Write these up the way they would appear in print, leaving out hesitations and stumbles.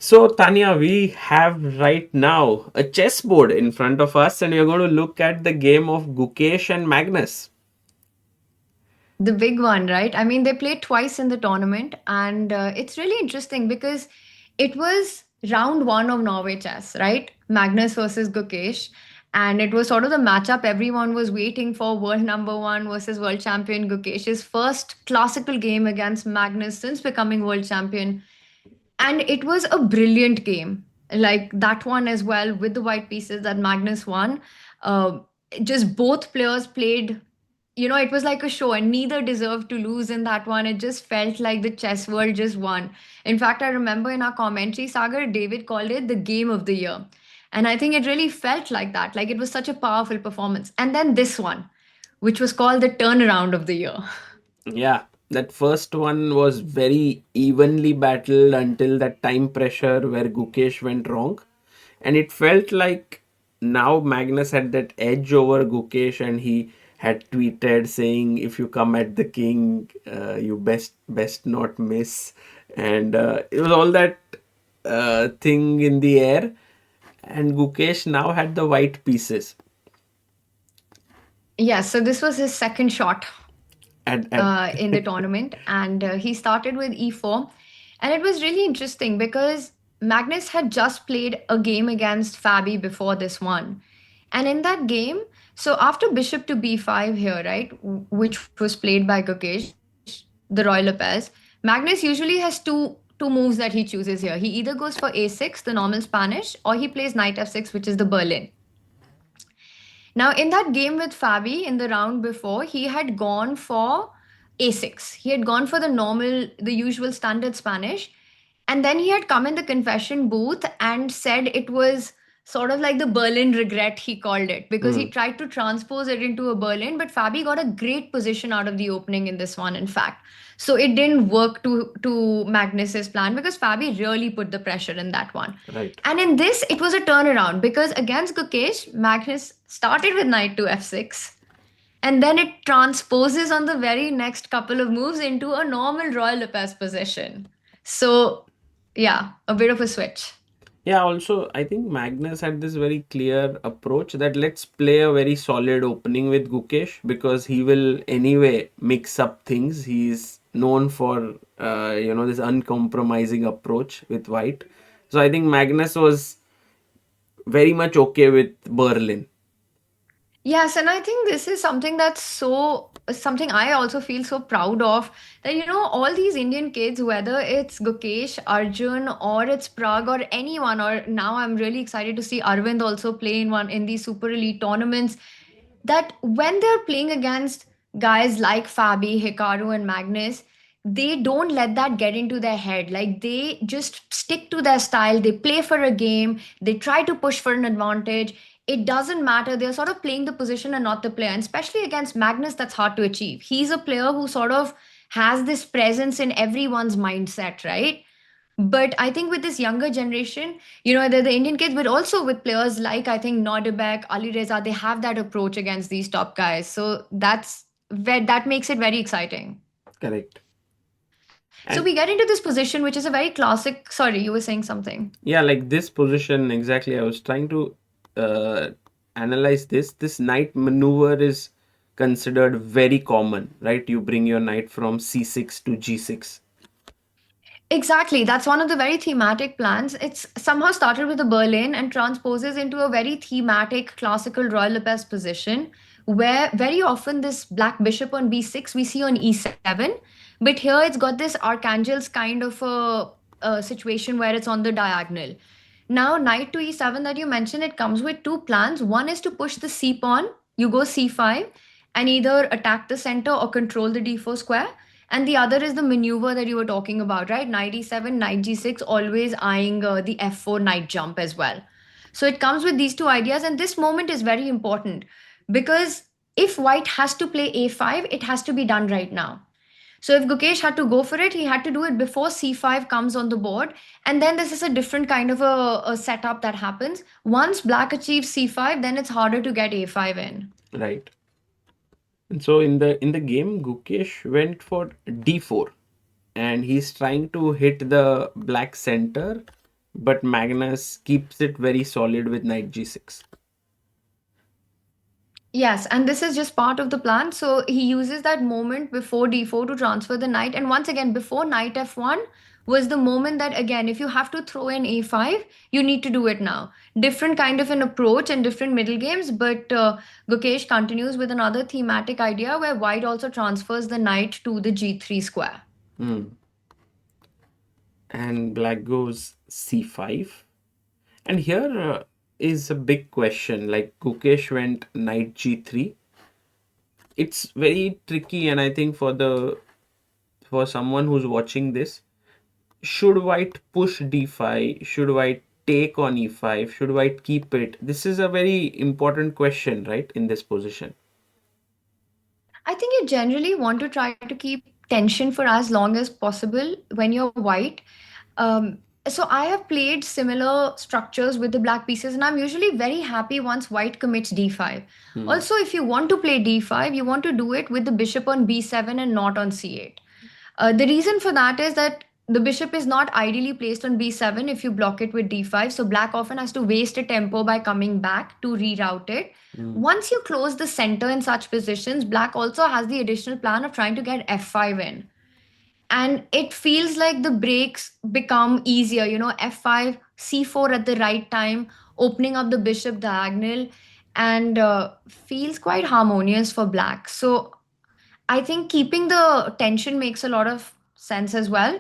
So, Tanya, we have right now a chessboard in front of us, and we're going to look at the game of Gukesh and Magnus. The big one, right? I mean, they played twice in the tournament, and it's really interesting because it was round one of Norway chess, right? Magnus versus Gukesh. And it was sort of the matchup everyone was waiting for, world number one versus world champion Gukesh's first classical game against Magnus since becoming world champion. And it was a brilliant game, like that one as well, with the white pieces that Magnus won. uh, just both players played, it was like a show, and neither deserved to lose in that one. It just felt like the chess world just won. In fact, I remember in our commentary, Sagar, David called it the game of the year. And I think it really felt like that, like it was such a powerful performance. And then this one, which was called the turnaround of the year. Yeah, that first one was very evenly battled until that time pressure where Gukesh went wrong. And it felt like now Magnus had that edge over Gukesh, and he had tweeted saying, "If you come at the king, you best not miss." And it was all that thing in the air. And Gukesh now had the white pieces. Yeah, so this was his second shot At in the tournament, and he started with e4. And it was really interesting because Magnus had just played a game against Fabi before this one. And in that game, so after bishop to b5 here, right, which was played by Gukesh, the Royal Lopez, Magnus usually has two moves that he chooses here. He either goes for a6, the normal Spanish, or he plays knight f6, which is the Berlin. Now, in that game with Fabi in the round before, he had gone for a6. He had gone for the normal, the usual standard Spanish. And then he had come in the confession booth and said it was sort of like the Berlin regret, he called it, because he Hmm, tried to transpose it into a Berlin. But Fabi got a great position out of the opening in this one, in fact. So it didn't work to Magnus's plan because Fabi really put the pressure in that one. right. And in this, it was a turnaround because against Gukesh, Magnus started with knight to f6. And then it transposes on the very next couple of moves into a normal Royal Lopez position. So, yeah, a bit of a switch. Yeah, also, I think Magnus had this very clear approach that let's play a very solid opening with Gukesh because he will anyway mix up things. He's known for, this uncompromising approach with White. So I think Magnus was very much okay with Berlin. Yes, and I think this is something that's something I also feel so proud of, that all these Indian kids, whether it's Gukesh, Arjun, or it's Prague or anyone, or now I'm really excited to see Arvind also play in one in these super elite tournaments, that when they're playing against guys like Fabi, Hikaru, and Magnus, they don't let that get into their head. Like they just stick to their style. They play for a game. They try to push for an advantage. It doesn't matter. They're sort of playing the position and not the player. And especially against Magnus, that's hard to achieve. He's a player who sort of has this presence in everyone's mindset, right? But I think with this younger generation, the Indian kids, but also with players like I think Nodebek, Ali Reza, they have that approach against these top guys. So that makes it very exciting. Correct. So And we get into this position, which is a very classic. Sorry, you were saying something. yeah, like this position exactly. I was trying to uh, analyze this. This knight maneuver is considered very common, right? You bring your knight from c6 to g6. Exactly. That's one of the very thematic plans. It's somehow started with a Berlin and transposes into a very thematic classical Royal Lepers position, where very often this black bishop on b6 we see on e7. But here it's got this archangel's kind of a situation where it's on the diagonal. Now, knight to e7 that you mentioned, it comes with two plans. One is to push the c pawn, you go c5, and either attack the center or control the d4 square. And the other is the maneuver that you were talking about, right? Knight e7, knight g6, always eyeing the f4 knight jump as well. So it comes with these two ideas, and this moment is very important because if white has to play a5, it has to be done right now. So if Gukesh had to go for it, he had to do it before c5 comes on the board. And then this is a different kind of a setup that happens. Once black achieves c5, then it's harder to get a5 in. Right. And so in the game, Gukesh went for d4, and he's trying to hit the black center but Magnus keeps it very solid with knight g6. Yes, and this is just part of the plan. So he uses that moment before d4 to transfer the knight. And once again, before knight f1 was the moment that, again, if you have to throw in a5, you need to do it now. Different kind of an approach and different middle games, but Gukesh continues with another thematic idea where white also transfers the knight to the g3 square. Hmm. And black goes c5. And here is a big question. Like Gukesh went knight g3. It's very tricky, and I think for someone who's watching this, should white push d5? Should white take on e5? Should white keep it? This is a very important question, right? In this position. I think you generally want to try to keep tension for as long as possible when you're white. Um, so I have played similar structures with the black pieces, and I'm usually very happy once white commits d5. Hmm. Also, if you want to play d5, you want to do it with the bishop on b7 and not on c8. The reason for that is that the bishop is not ideally placed on b7 if you block it with d5. So black often has to waste a tempo by coming back to reroute it. Hmm. Once you close the center in such positions, black also has the additional plan of trying to get f5 in. And it feels like the breaks become easier, f5, c4 at the right time, opening up the bishop diagonal, and feels quite harmonious for black. So I think keeping the tension makes a lot of sense as well.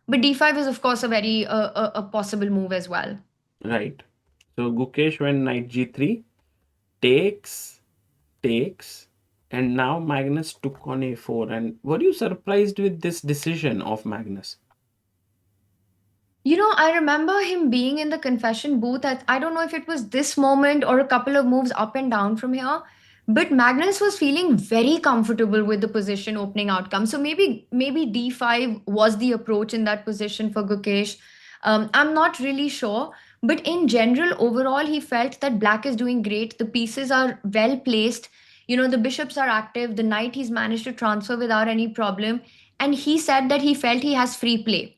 But d5 is, of course, a very a possible move as well. Right. So Gukesh went knight g3, takes, takes, and now Magnus took on a4. And were you surprised with this decision of Magnus? I remember him being in the confession booth. I don't know if it was this moment or a couple of moves up and down from here, but Magnus was feeling very comfortable with the position opening outcome. So maybe d5 was the approach in that position for Gukesh. I'm not really sure, but in general, overall, he felt that black is doing great. The pieces are well placed. The bishops are active. The knight he's managed to transfer without any problem, and he said that he felt he has free play.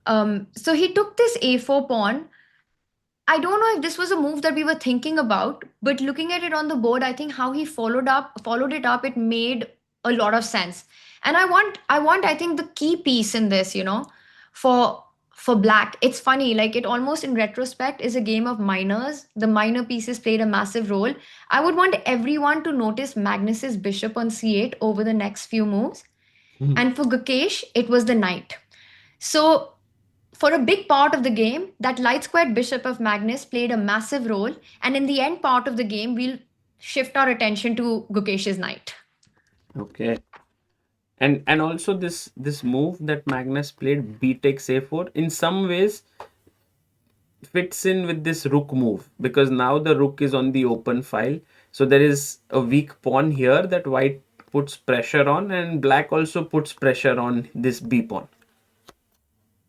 So he took this a4 pawn. I don't know if this was a move that we were thinking about, but looking at it on the board, I think how he followed it up, it made a lot of sense. And I think the key piece in this, for for black, it's funny, like it almost in retrospect is a game of minors. The minor pieces played a massive role. I would want everyone to notice Magnus's bishop on c8 over the next few moves. And for Gukesh, it was the knight. So for a big part of the game, that light squared bishop of Magnus played a massive role, and in the end part of the game, we'll shift our attention to Gukesh's knight. Okay. And also this move that Magnus played, b takes a4, in some ways fits in with this rook move, because now the rook is on the open file. So there is a weak pawn here that white puts pressure on, and black also puts pressure on this b pawn.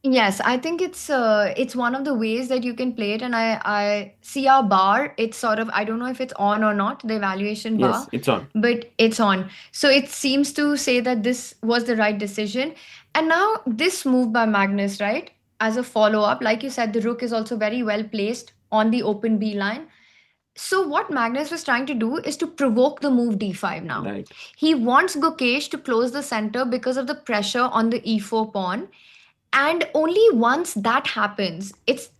Yes, I think it's one of the ways that you can play it, and I see our bar. It's sort of, I don't know if it's on or not, the evaluation Yes, bar, it's on. but it's on. So it seems to say that this was the right decision. And now this move by Magnus, right? As a follow up, like you said, the rook is also very well placed on the open B line. So what Magnus was trying to do is to provoke the move d5 now. Right. He wants Gukesh to close the center because of the pressure on the e4 pawn, and only once that happens, it's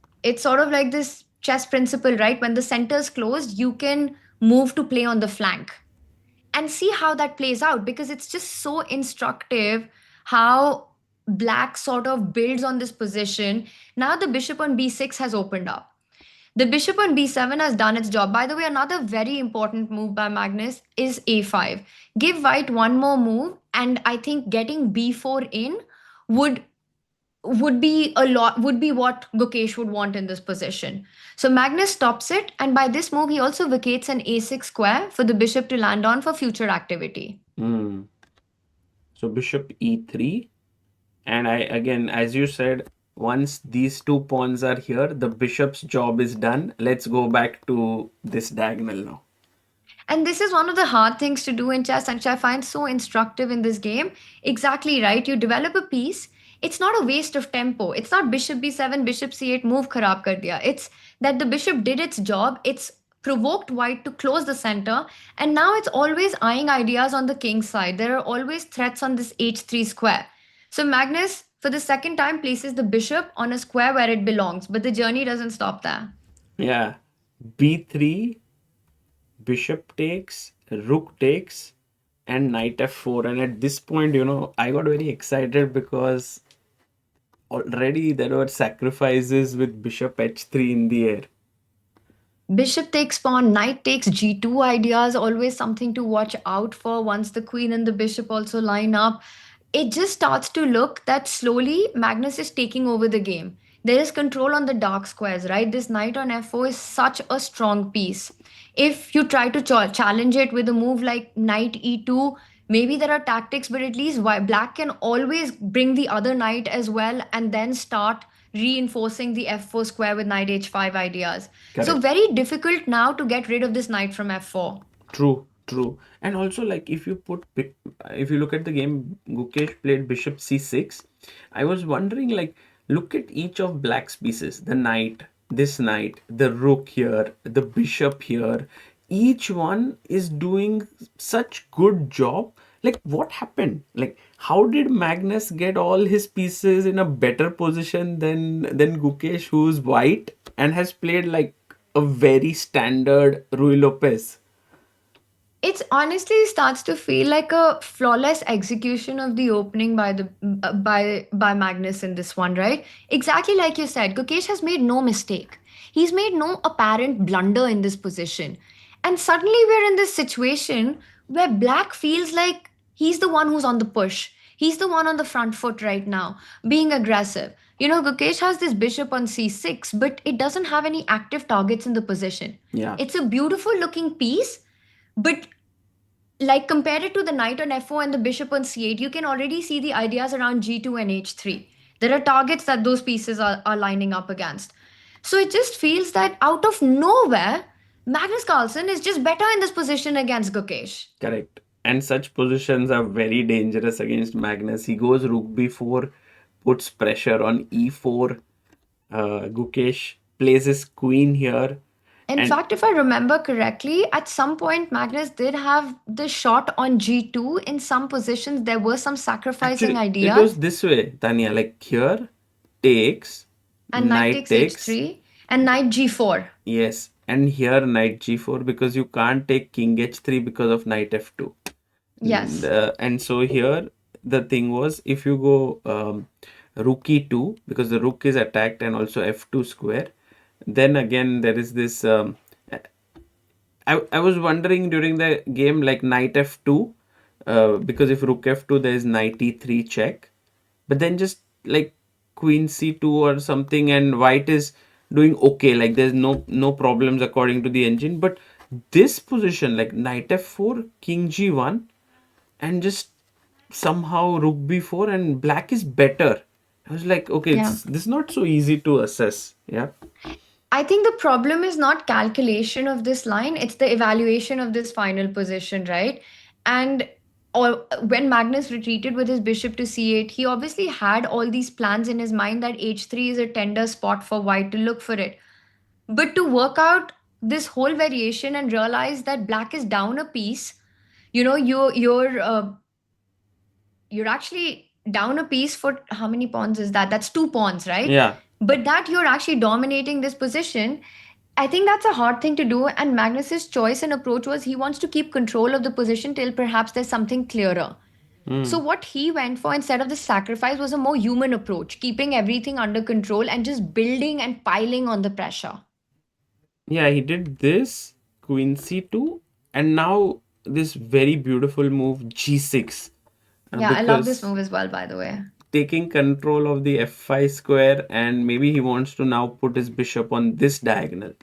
sort of like this chess principle, right? When the center is closed, you can move to play on the flank and see how that plays out, because it's just so instructive how black sort of builds on this position. Now the bishop on b6 has opened up. The bishop on b7 has done its job. By the way, another very important move by Magnus is a5. Give white one more move, and I think getting b4 in would would be what Gukesh would want in this position. So Magnus stops it, and by this move he also vacates an a6 square for the bishop to land on for future activity. Hmm. So bishop e3, and I again, as you said, once these two pawns are here, the bishop's job is done. Let's go back to this diagonal now. And this is one of the hard things to do in chess, and which I find so instructive in this game. Exactly right. You develop a piece, It's not a waste of tempo. It's not bishop b7, bishop c8, move kharab kar diya. It's that the bishop did its job. It's provoked white to close the center, and now it's always eyeing ideas on the king's side. There are always threats on this h3 square. So Magnus, for the second time, places the bishop on a square where it belongs, but the journey doesn't stop there. Yeah. b3, bishop takes, rook takes, and knight f4. And at this point, I got very excited because already there were sacrifices with bishop h3 in the air. Bishop takes pawn, knight takes g2 ideas, always something to watch out for once the queen and the bishop also line up. It just starts to look that slowly Magnus is taking over the game. There is control on the dark squares, right? This knight on f4 is such a strong piece. If you try to challenge it with a move like knight e2, maybe there are tactics, but at least black can always bring the other knight as well and then start reinforcing the f4 square with knight h5 ideas. So, Correct. very difficult now to get rid of this knight from f4. True, true. And also, like, if you look at the game, Gukesh played bishop c6. I was wondering, like, look at each of black's pieces, the knight, this knight, the rook here, the bishop here. Each one is doing such good job. Like, what happened? Like, how did Magnus get all his pieces in a better position than Gukesh, who's white and has played like a very standard Rui Lopez? It's honestly starts to feel like a flawless execution of the opening by the by Magnus in this one, right? Exactly like you said, Gukesh has made no mistake. He's made no apparent blunder in this position. And suddenly we're in this situation where Black feels like he's the one who's on the push. He's the one on the front foot right now, being aggressive. Gukesh has this bishop on c6, but it doesn't have any active targets in the position. Yeah. It's a beautiful looking piece, but like compare it to the knight on f4 and the bishop on c8, you can already see the ideas around g2 and h3. There are targets that those pieces are lining up against. So it just feels that out of nowhere, Magnus Carlsen is just better in this position against Gukesh. Correct. And such positions are very dangerous against Magnus. He goes rook b4, puts pressure on e4. Gukesh plays his queen here. In And fact, if I remember correctly, at some point Magnus did have the shot on g2 in some positions. There were some sacrificing actually, it was ideas, this way, Tanya. Like here, takes, and knight knight takes takes. h3 and knight g4. Yes. And here, knight g4 because you can't take king h3 because of knight f2. Yes. And so here the thing was, if you go rook e2 because the rook is attacked and also f2 square, then again there is this I was wondering during the game, like knight f2, because if rook f2 there is knight e3 check, but then just like queen c2 or something, and white is doing okay, like there's no problems according to the engine. But this position, like knight f4, king g1, and just somehow rook b4, and black is better. I was like, okay, Yeah. this is not so easy to assess. Yeah. I think the problem is not calculation of this line, it's the evaluation of this final position, right? And or when Magnus retreated with his bishop to c8, he obviously had all these plans in his mind that h3 is a tender spot for white to look for it. But to work out this whole variation and realize that black is down a piece, you're actually down a piece for how many pawns is that? That's two pawns, right? Yeah. But that you're actually dominating this position, I think that's a hard thing to do. And Magnus's choice and approach was he wants to keep control of the position till perhaps there's something clearer. So Hmm. what he went for instead of the sacrifice was a more human approach, keeping everything under control and just building and piling on the pressure. Yeah, he did this, queen c2, and now this very beautiful move g6, Yeah, I love this because move as well, by the way. taking control of the f5 square, and maybe he wants to now put his bishop on this diagonal.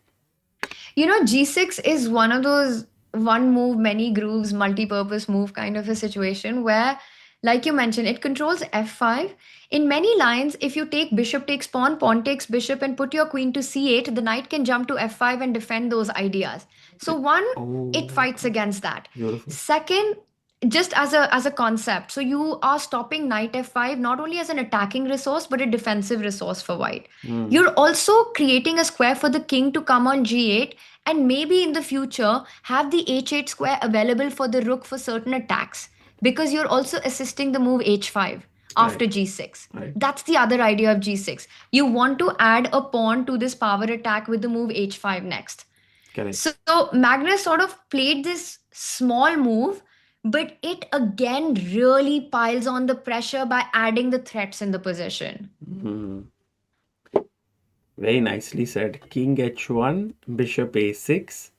G6 is one of those one move, many grooves, multi purpose move kind of a situation where, like you mentioned, it controls f5. In many lines, if you take bishop takes pawn, pawn takes bishop, and put your queen to c8, the knight can jump to f5 and defend those ideas. So, one, it Oh, fights against that. beautiful. Second, just as a concept. So you are stopping knight f5 not only as an attacking resource but a defensive resource for white. Hmm. You're also creating a square for the king to come on g8, and maybe in the future have the h8 square available for the rook for certain attacks, because you're also assisting the move h5 after Right. g6. Right. That's the other idea of g6. You want to add a pawn to this power attack with the move h5 next. Correct. So Magnus sort of played this small move, but it again really piles on the pressure by adding the threats in the position. Hmm. Very nicely said. King h1, bishop a6,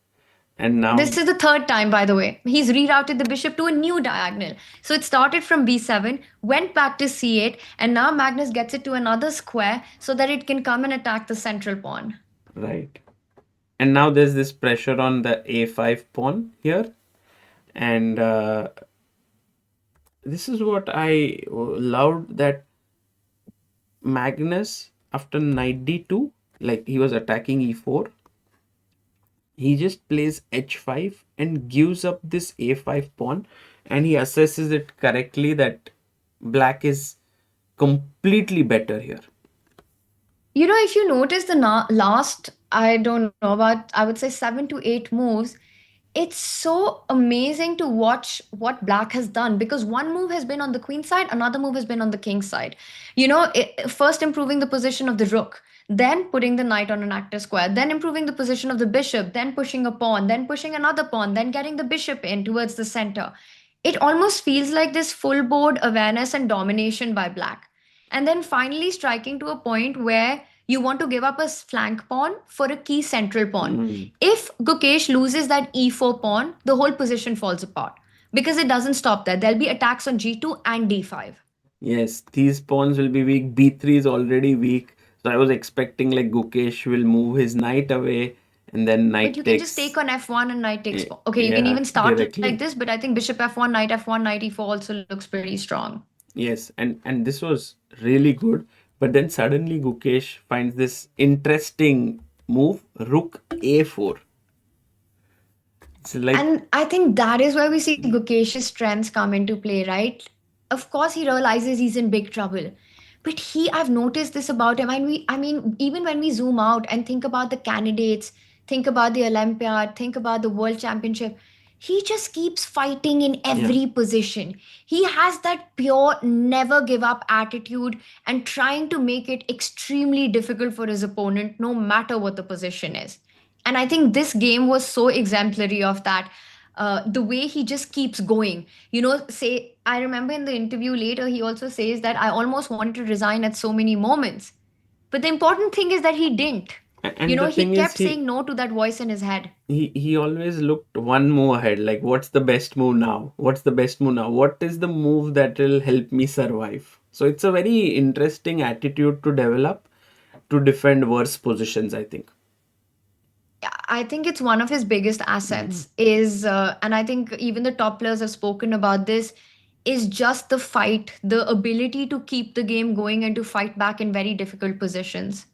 and This now, is the third time, by the way. He's rerouted the bishop to a new diagonal. So it started from b7, went back to c8, and now Magnus gets it to another square so that it can come and attack the central pawn. right. And now there's this pressure on the a5 pawn here, and this is what I loved, that Magnus after knight d2, like he was attacking e4, he just plays h5 and gives up this a5 pawn, and he assesses it correctly that black is completely better here. You know, if you notice the last, I don't know, about, I would say 7 to 8 moves, it's so amazing to watch what black has done, because one move has been on the queen side, another move has been on the king side. First improving the position of the rook, then putting the knight on an active square, then improving the position of the bishop, then pushing a pawn, then pushing another pawn, then getting the bishop in towards the center. It almost feels like this full board awareness and domination by black. And then finally striking to a point where you want to give up a flank pawn for a key central pawn. Mm. If Gukesh loses that e4 pawn, the whole position falls apart, because it doesn't stop there. There'll be attacks on g2 and d5. Yes, these pawns will be weak. b3 is already weak. So I was expecting like Gukesh will move his knight away and then But you knight can just takes. take on f1 and knight takes pawn. Okay, you can Yeah, even start like directly. this, but I think bishop f1, knight f1, knight e4 also looks pretty strong. Yes, and this was really good. But then suddenly Gukesh finds this interesting move, rook a4. It's like, And I think that is where we see Gukesh's strengths come into play, right? Of course, he realizes he's in big trouble. But I've noticed this about him. I mean, even when we zoom out and think about the candidates, think about the Olympiad, think about the World Championship, he just keeps fighting in yeah. every position. He has that pure never give up attitude and trying to make it extremely difficult for his opponent, no matter what the position is. And I think this game was so exemplary of that. The way he just keeps going. Say, I remember in the interview later, he also says that I almost wanted to resign at so many moments. But the important thing is that he didn't. And the He thing is, kept he saying no to that voice in his head. he always looked one move ahead, like what's the best move now, what's the best move now, what is the move that will help me survive. So it's a very interesting attitude to develop to defend worse positions, I think. I think it's one of his biggest assets is, and I think even the top players have spoken about this, is just the fight, the ability to keep the game going and to fight back in very difficult positions.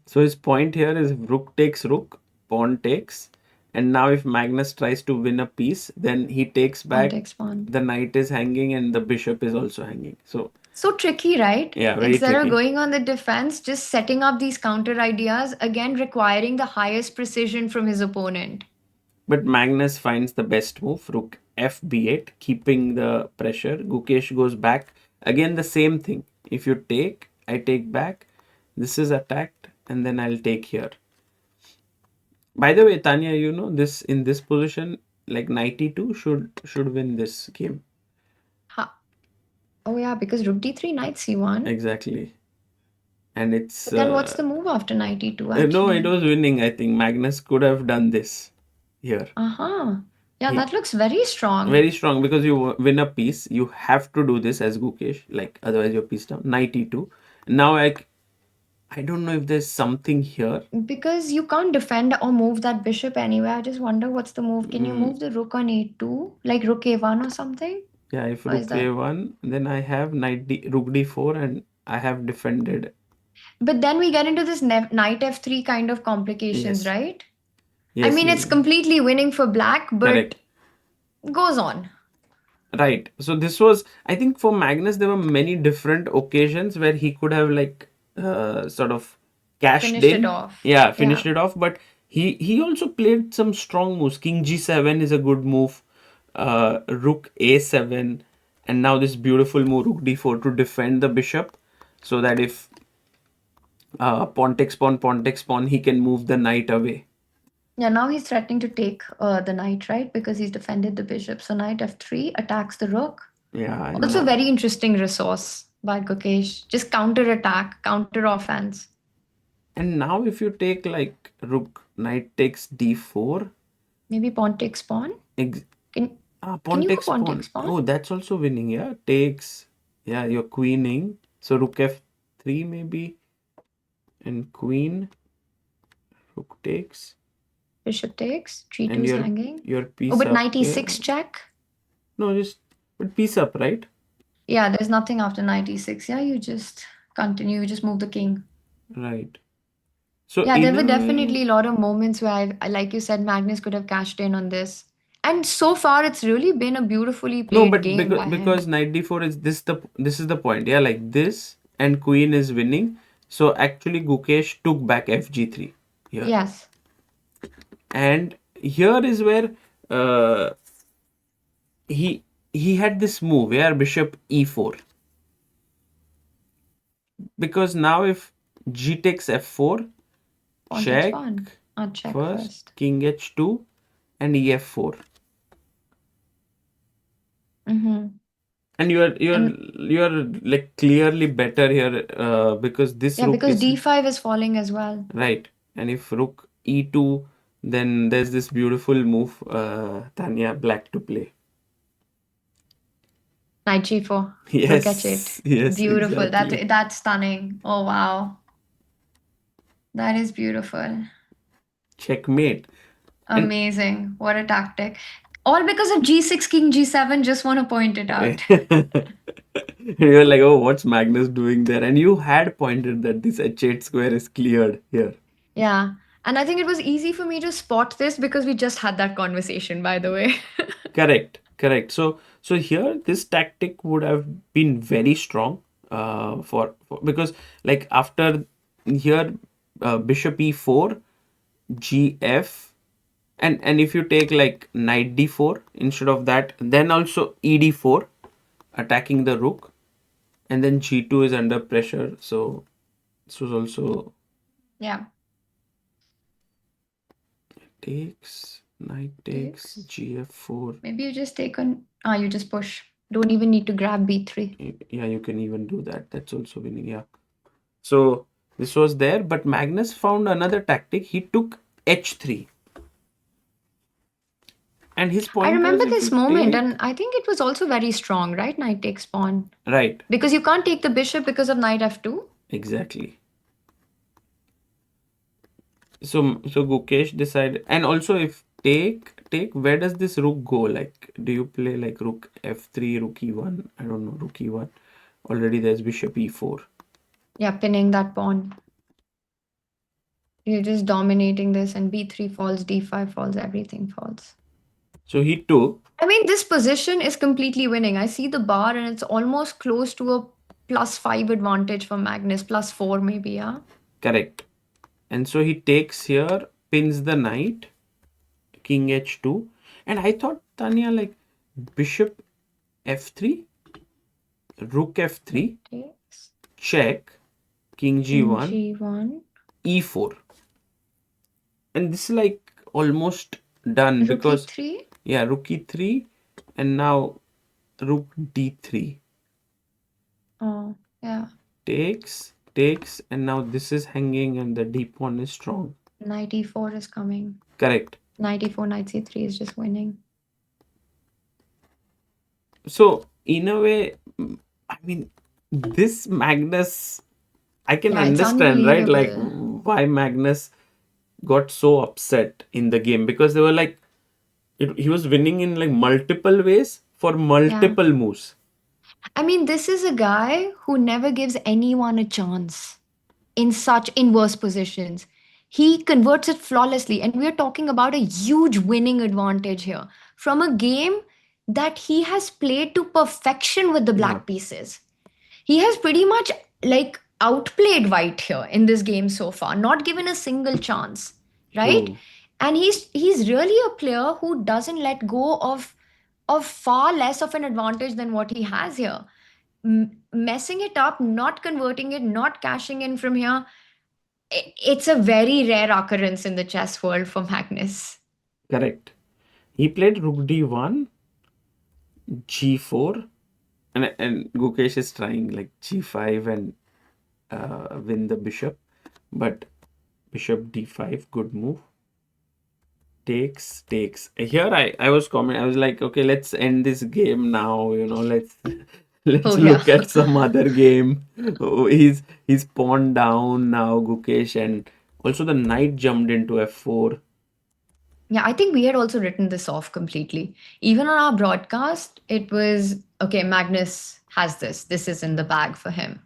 So his point here is rook takes rook, pawn takes, and now if Magnus tries to win a piece, then he takes Pawn back, takes pawn. the knight is hanging and the bishop is also hanging. So So tricky, right? yeah, very Instead of tricky. going on the defense, just setting up these counter ideas, again requiring the highest precision from his opponent. But Magnus finds the best move, rook f b8, keeping the pressure. Gukesh goes back. Again, the same thing. If you take, I take back. This is attacked, and then I'll take here. By the way, Tanya, you know this, in this position, like knight e2 should win this game. Ha. Oh yeah, because rook d3, knight c1. Exactly. And it's But then what's the move after knight e2 no, it actually? was winning. I think Magnus could have done this here. Uh-huh. Yeah, He that looks very strong. very strong, because you win a piece. You have to do this as Gukesh, like otherwise your piece down. Knight e2. Now I don't know if there's something here. Because you can't defend or move that bishop anywhere. I just wonder what's the move. Can you Mm, move the rook on e2? Like rook a1 or something? yeah, if Or is rook that? a1, then I have rook d4, and I have defended. But then we get into this knight f3 kind of complications, Yes, right? I yes, mean, it's you completely winning for black, but correct. goes on. Right. So this was, I think, for Magnus, there were many different occasions where he could have like sort of cashed Finished it in. off. Yeah, Yeah. finished it off. But he also played some strong moves. King G7 is a good move. Rook A7, and now this beautiful move Rook D4 to defend the bishop, so that if pawn takes pawn, he can move the knight away. Yeah, now he's threatening to take the knight, right? Because he's defended the bishop. So knight f3 attacks the rook. Yeah, and Also, very interesting resource by Gukesh. Just counter attack, counter offense. now if you take like rook knight takes d4, Maybe pawn takes pawn. ex- Can can pawn you go takes pawn pawn. takes pawn? Oh, that's also winning. Yeah, takes. Yeah, you're queening. So rook f3 maybe, and queen. Rook takes, Bishop takes. G2 and is hanging. your Oh, piece but up knight e6 here. check. No, just but piece up, right? Yeah, there's nothing after knight e6. Yeah, you just continue. You just move the king. Right. So Yeah, there in were a way, definitely a lot of moments where, like you said, Magnus could have cashed in on this. And so far, it's really been a beautifully no, played but game by because him. knight d4 is this is the point. Yeah, like this and queen is winning. So actually Gukesh took back fg3 here. Yes. And here is where uh, he he had this move where bishop e4, because now if g takes f4, Pawn takes check pawn. Check first, first. king h2, and ef4. Mm-hmm. And And you're like clearly better here, because this yeah, rook because is d5 is falling as well. right. And if rook e2, then there's this beautiful move, Tanya, black to play. Knight g4. Look at it. Yes, yes, Beautiful. exactly. That's stunning. Oh wow. That is beautiful. Checkmate. And Amazing. What a tactic. All because of g6, king g7. Just want to point it out. you're like, oh, what's Magnus doing there? And you had pointed that this H8 square is cleared here. Yeah. And I think it was easy for me to spot this because we just had that conversation, by the way. Correct, correct. So here this tactic would have been very strong, for because like after here, bishop e4, gf, and if you take like knight d4 instead of that, then also ed4, attacking the rook, and then g2 is under pressure. So this was also Yeah. takes, knight takes, Takes. gf4. Maybe you just take on. You just push. Don't even need to grab b3. Yeah, you can even do that. That's also winning. Yeah. So this was there, but Magnus found another tactic. He took h3, and his I point was remember if this you moment, take and I think it was also very strong, right? Knight takes pawn. right, Because you can't take the bishop because of knight f2. exactly. So Gukesh decided, and also if take, where does this rook go? Like, do you play like rook f3, rook e1? I don't know, rook e1. Already there's bishop e4. Yeah, pinning that pawn. You're just dominating this, and b3 falls, d5 falls, everything falls. So he took I mean, this position is completely winning. I see the bar, and it's almost close to a +5 advantage for Magnus, +4 maybe, yeah? correct, and so he takes here, pins the knight, king h2, and I thought Tanya like bishop f3, rook f3, Takes. check, king King g1, g1. e4, and this is like almost done Rook because e3. yeah, rook e3, and now rook d3, Oh, yeah. takes, and now this is hanging and the d pawn is strong. Knight e4 is coming. Correct. Knight e4, knight c3 is just winning. So in a way, I mean, this Magnus, I can Yeah, it's understand, right? Like unbelievable. why Magnus got so upset in the game, because they were like he was winning in like multiple ways for Yeah. multiple moves. I mean, this is a guy who never gives anyone a chance in such inverse positions. He converts it flawlessly, and we are talking about a huge winning advantage here. From a game, that he has played to perfection with the Yeah. black pieces. He has pretty much like outplayed white here in this game so far, not given a single chance, right? True. And he's really a player who doesn't let go of far less of an advantage than what he has here. Messing it up, not converting it, not cashing in from here, it's a very rare occurrence in the chess world for Magnus. Correct. He played rook d1, g4, and Gukesh is trying like g5 and win the bishop, but bishop d5, good move. Takes. Here I was comment. I was like, okay, let's end this game now. Let's let's Oh yeah. look at some other game. Oh, he's pawned down now, Gukesh, and also the knight jumped into f4. Yeah, I think we had also written this off completely. Even on our broadcast, it was okay, Magnus has this. This is in the bag for him.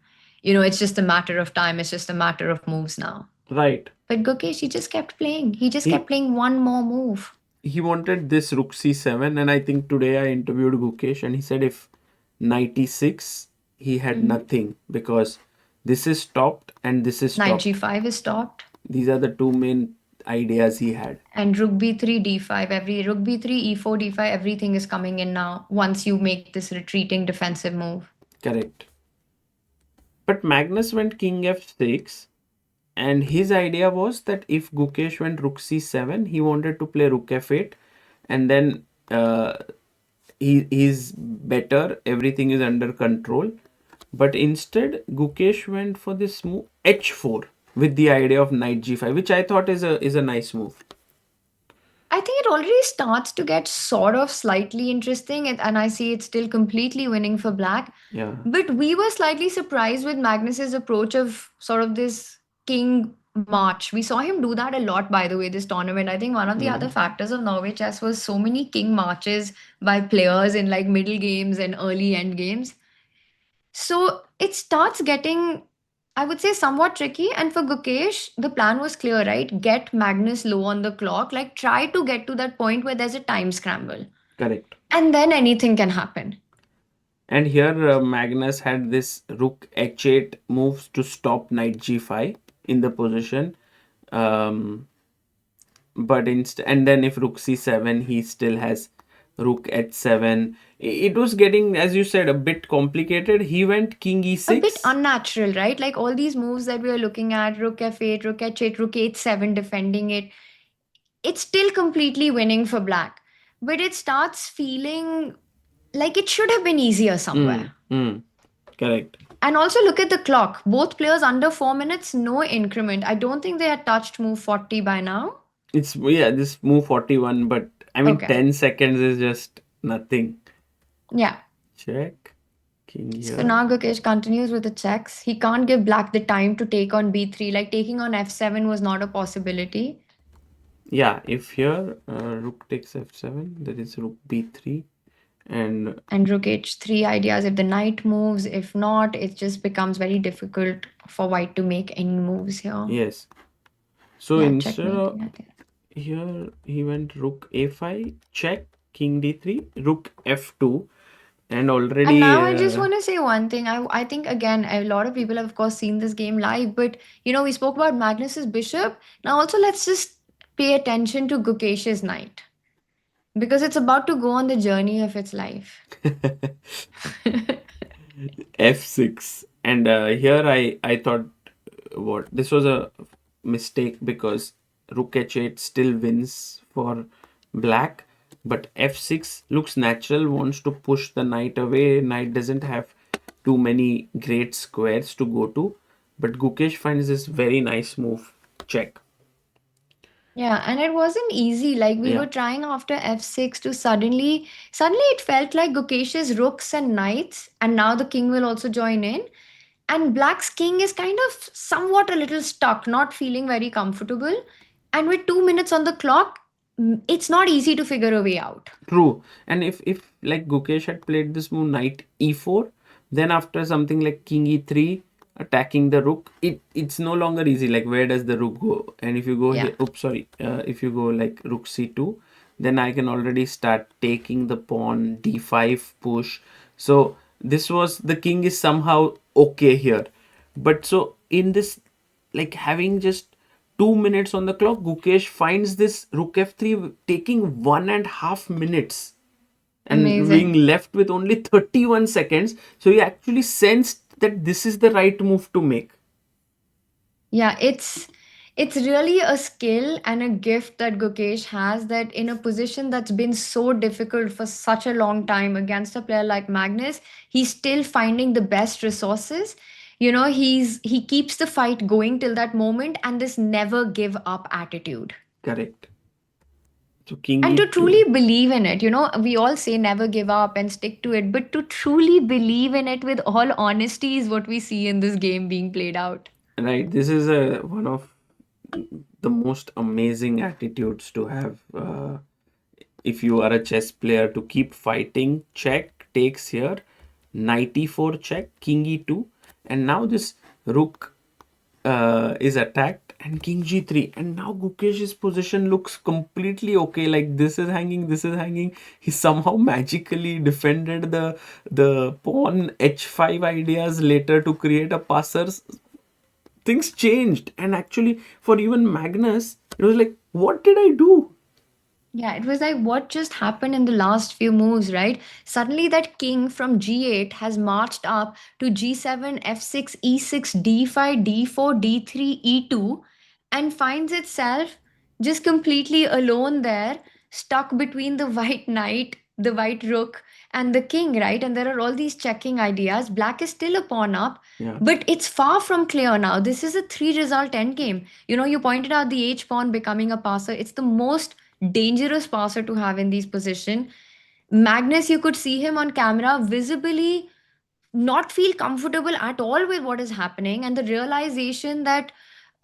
It's just a matter of time. It's just a matter of moves now. Right. But Gukesh, he just kept playing. He just kept He playing one more move. he wanted this rook c7, and I think today I interviewed Gukesh, and he said if knight e6, he had Mhm. nothing because this is stopped and this is Knight stopped. g5 is stopped. These are the two main ideas he had. And rook b3, d5. Every rook b3, e4, d5, everything is coming in now once you make this retreating defensive move. Correct. But Magnus went king f6, and his idea was that if Gukesh went rook c7, he wanted to play rook f8, and then he's better, everything is under control. But instead, Gukesh went for this move h4 with the idea of knight g5, which I thought is a nice move. I think it already starts to get sort of slightly interesting, and I see it's still completely winning for black. Yeah. But we were slightly surprised with Magnus's approach of sort of this king march. We saw him do that a lot, by the way, this tournament. I think one of the other Mm, factors of Norway chess was so many king marches by players in like middle games and early end games. So it starts getting, I would say, somewhat tricky. And for Gukesh, the plan was clear, right? Get Magnus low on the clock, like try to get to that point where there's a time scramble. correct. And then anything can happen. And here Magnus had this rook h8 moves to stop knight g5 in the position. Um, but and then if rook c7, he still has rook h7. It was getting, as you said, a bit complicated. He went king A bit e6. unnatural, right? Like all these moves that we are looking at, rook f8, rook h8, rook h7, defending it, it's still completely winning for black. But it starts feeling like it should have been easier somewhere. Mm, mm, correct. And also look at the clock. Both players under 4 minutes, no increment. I don't think they had touched move 40 by now. It's, yeah, this move 41, but I mean Okay. 10 seconds is just nothing. Yeah. Check. King So here. now Gukesh continues with the checks. He can't give black the time to take on b3. Like taking on f7 was not a possibility. Yeah, if here rook takes f7, there is rook b3, and And rook h3 ideas if the knight moves. If not, it just becomes very difficult for white to make any moves here. yes. So Yeah, instead of checkmating, I think. here, he went rook a5, check, king d3, rook f2, and And already now I just want to say one thing. I think again a lot of people have of course seen this game live, but we spoke about Magnus's bishop. Now also let's just pay attention to Gukesh's knight because it's about to go on the journey of its life. f6, and here I thought what this was a mistake because rook h8 still wins for black, but f6 looks natural, wants to push the knight away. Knight doesn't have too many great squares to go to, but Gukesh finds this very nice move, check. Yeah, and it wasn't easy. Like we Yeah. were trying after f6 to suddenly it felt like Gukesh's rooks and knights, and now the king will also join in. And Black's king is kind of somewhat a little stuck, not feeling very comfortable. And with 2 minutes on the clock, it's not easy to figure a way out. True. And if like Gukesh had played this move knight e4, then after something like king e3 attacking the rook, it's no longer easy. Like where does the rook go? And if you go Yeah. here, oops, sorry. If you go like rook c2, then I can already start taking the pawn, d5 push. So this was, the king is somehow okay here. But so in this, like having just 2 minutes on the clock, Gukesh finds this rook f3 taking 1.5 minutes and being Amazing. left with only 31 seconds. So he actually sensed that this is the right move to make. Yeah, it's really a skill and a gift that Gukesh has, that in a position that's been so difficult for such a long time against a player like Magnus, he's still finding the best resources. He keeps the fight going till that moment, and this never give up attitude. Correct. So king And to e2. truly believe in it, we all say never give up and stick to it, but to truly believe in it with all honesty is what we see in this game being played out. Right. This is a one of the most amazing attitudes to have, if you are a chess player, to keep fighting. Check takes here, knight e4 check, king e2, and now this rook is attacked, and king g3, and now Gukesh's position looks completely okay. Like this is hanging, this is hanging. He somehow magically defended the pawn h5 ideas later to create a passer. Things changed, and actually for even Magnus it was like, what did I do? Yeah, it was like what just happened in the last few moves, right? Suddenly, that king from g8 has marched up to g7, f6, e6, d5, d4, d3, e2, and finds itself just completely alone there, stuck between the white knight, the white rook, and the king, right? And there are all these checking ideas. Black is still a pawn up, Yeah, but it's far from clear now. This is a three result endgame. You pointed out the h pawn becoming a passer. It's the most dangerous passer to have in these position. Magnus, you could see him on camera visibly not feel comfortable at all with what is happening, and the realization that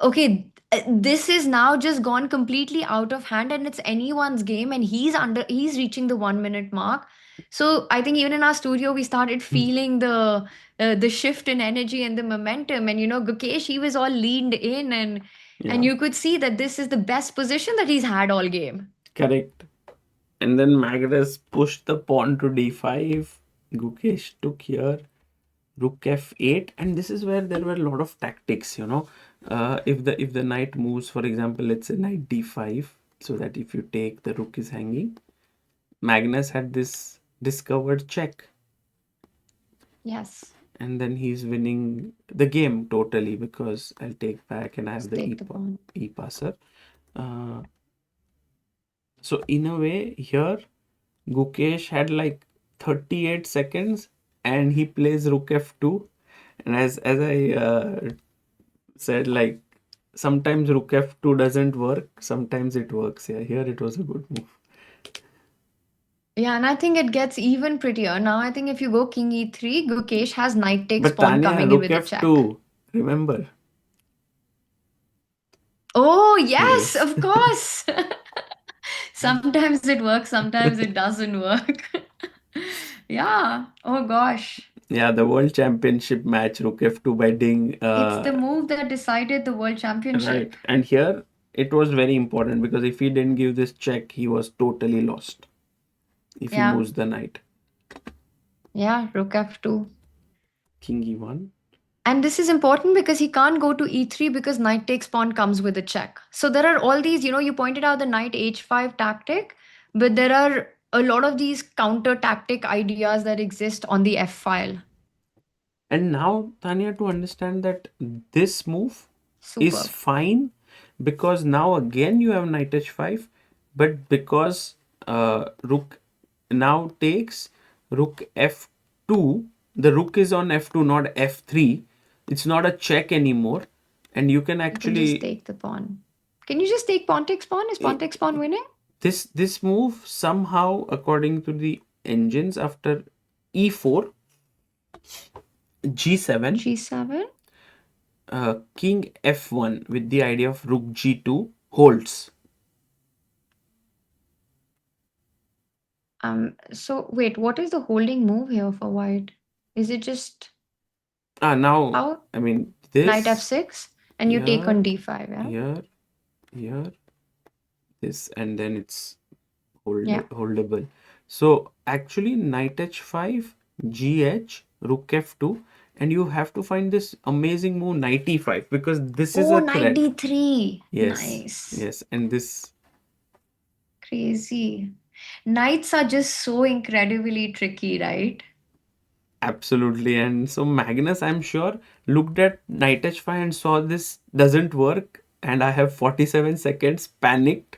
okay, this is now just gone completely out of hand and it's anyone's game, and he's reaching the 1 minute mark. So I think even in our studio we started feeling the shift in energy and the momentum, and Gukesh, he was all leaned in, and yeah, you could see that this is the best position that he's had all game. correct. And then Magnus pushed the pawn to d5. Gukesh took here, rook f8, and this is where there were a lot of tactics. If the knight moves, for example, let's say knight d5, so that if you take, the rook is hanging. Magnus had this discovered check, Yes, and then he's winning the game totally, because I'll take back and I have just the take the pawn. e passer. Uh, so in a way here, Gukesh had like 38 seconds, and he plays rook f2. And as I said, like sometimes rook f2 doesn't work, sometimes it works. Yeah, here it was a good move. Yeah, and I think it gets even prettier. Now I think if you go king e3, Gukesh has knight takes But pawn Tanya, coming in rook with a check. f2, remember? Oh, yes, Yes. of course. Sometimes it works, sometimes it doesn't work. Yeah. Oh gosh. Yeah, the world championship match, rook f2 by Ding. It's the move that decided the world championship. Right. And here it was very important, because if he didn't give this check, he was totally lost if he Yeah. moves the knight. Yeah, rook f2. King e1. And this is important because he can't go to e3 because knight takes pawn comes with a check. So there are all these, you pointed out the knight h5 tactic, but there are a lot of these counter tactic ideas that exist on the f file. And now, Tanya, to understand that this move is Superb. fine, because now again you have knight h5, but because rook now takes rook f2, the rook is on f2, not f3. It's not a check anymore, and you can You can just actually, take the pawn. Can you just take pawn takes pawn? Is pawn i- takes pawn winning? this move somehow, according to the engines, after e4, g7, G7? king f1 with the idea of rook g2 holds. So wait, what is the holding move here for white? Is it just Now, how? I mean, Knight this, f6 and you take here, on d5, yeah? here, here, this, and then it's Yeah. holdable. So actually, knight h5, gh, rook f2, and you have to find this amazing move knight e5 because this is Oh, a knight threat. d3. Yes, Nice. yes, and this Crazy. Knights are just so incredibly tricky, right? absolutely. And so Magnus, I'm sure, looked at knight h5 and saw this doesn't work, and I have 47 seconds, panicked,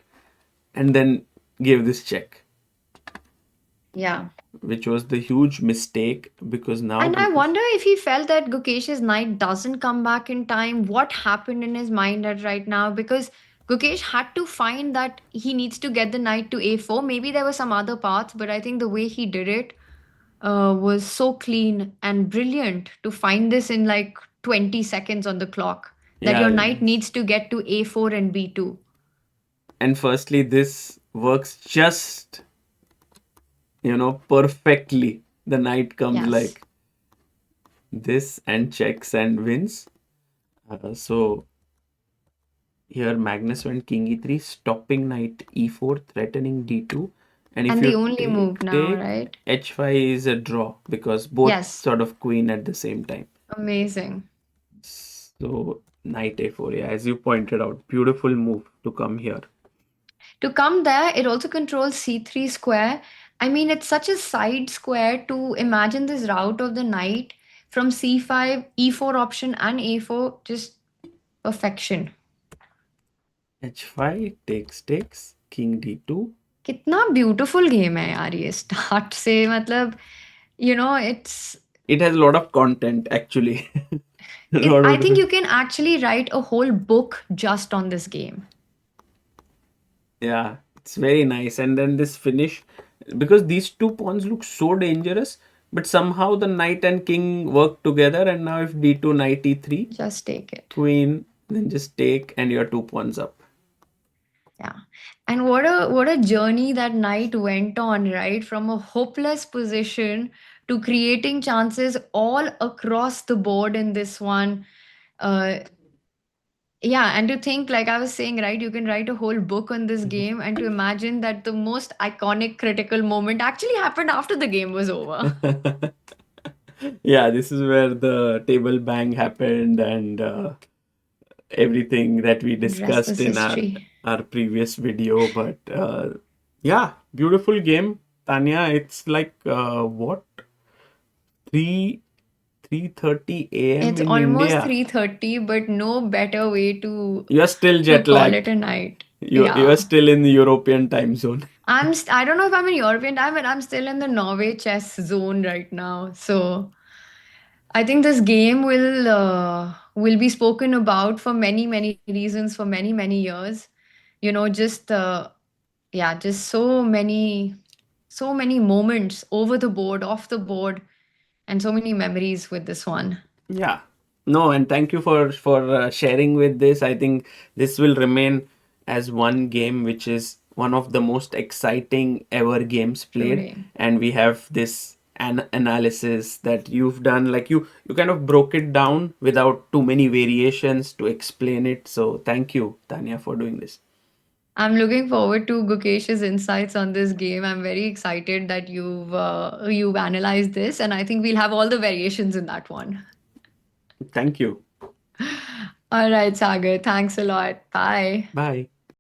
and then gave this check, Yeah. which was the huge mistake because now And I Gukesh. wonder if he felt that Gukesh's knight doesn't come back in time. What happened in his mind at right now? Because Gukesh had to find that he needs to get the knight to a4. Maybe there were some other paths, but I think the way he did it was so clean and brilliant to find this in like 20 seconds on the clock. That your Yeah, knight needs to get to a4 and b2. and firstly, this works just, perfectly. The knight comes Yes. like this and checks and wins. So here Magnus went king e3, stopping knight e4, threatening d2. And if And the you only move now, take right? h5 is a draw because both Yes. sort of queen at the same time. Amazing. So knight a4, yeah, as you pointed out, beautiful move to come here. To come there, it also controls c3 square. I mean, it's such a side square to imagine this route of the knight from c5, e4 option, and a4. Just perfection. h5 takes king d2. कितना beautiful game है यार ये start से मतलब it's It has a lot of content actually. A it lot I of think different. you can actually write a whole book just on this game. Yeah, it's very nice. And then this finish, because these two pawns look so dangerous, but somehow the knight and king work together. And now if d2, knight e3, Just take it. queen, then just take, and your two pawns up. Yeah. And what a journey that knight went on, right? From a hopeless position to creating chances all across the board in this one. Uh yeah, and to think, like I was saying, right, you can write a whole book on this game, and to imagine that the most iconic critical moment actually happened after the game was over. Yeah, this is where the table bang happened and everything that we Rest discussed is in our history. previous video. But yeah, beautiful game, Tanya. It's like what 3 3:30 a.m. It's in almost India. 3:30, but no better way to You are still jet call it lagged. a night. You are Yeah. still in the European time zone. I don't know if I'm in European time, but I'm still in the Norway chess zone right now. So I think this game will be spoken about for many reasons for many years. Just yeah, just so many moments over the board, off the board, and so many memories with this one. Yeah. No, and thank you for sharing with this. I think this will remain as one game which is one of the most exciting ever games played, Truly. and we have this analysis that you've done. Like you kind of broke it down without too many variations to explain it. So thank you, Tanya, for doing this. I'm looking forward to Gukesh's insights on this game. I'm very excited that you've analyzed this, and I think we'll have all the variations in that one. Thank you. All right, Sagar. Thanks a lot. Bye. Bye.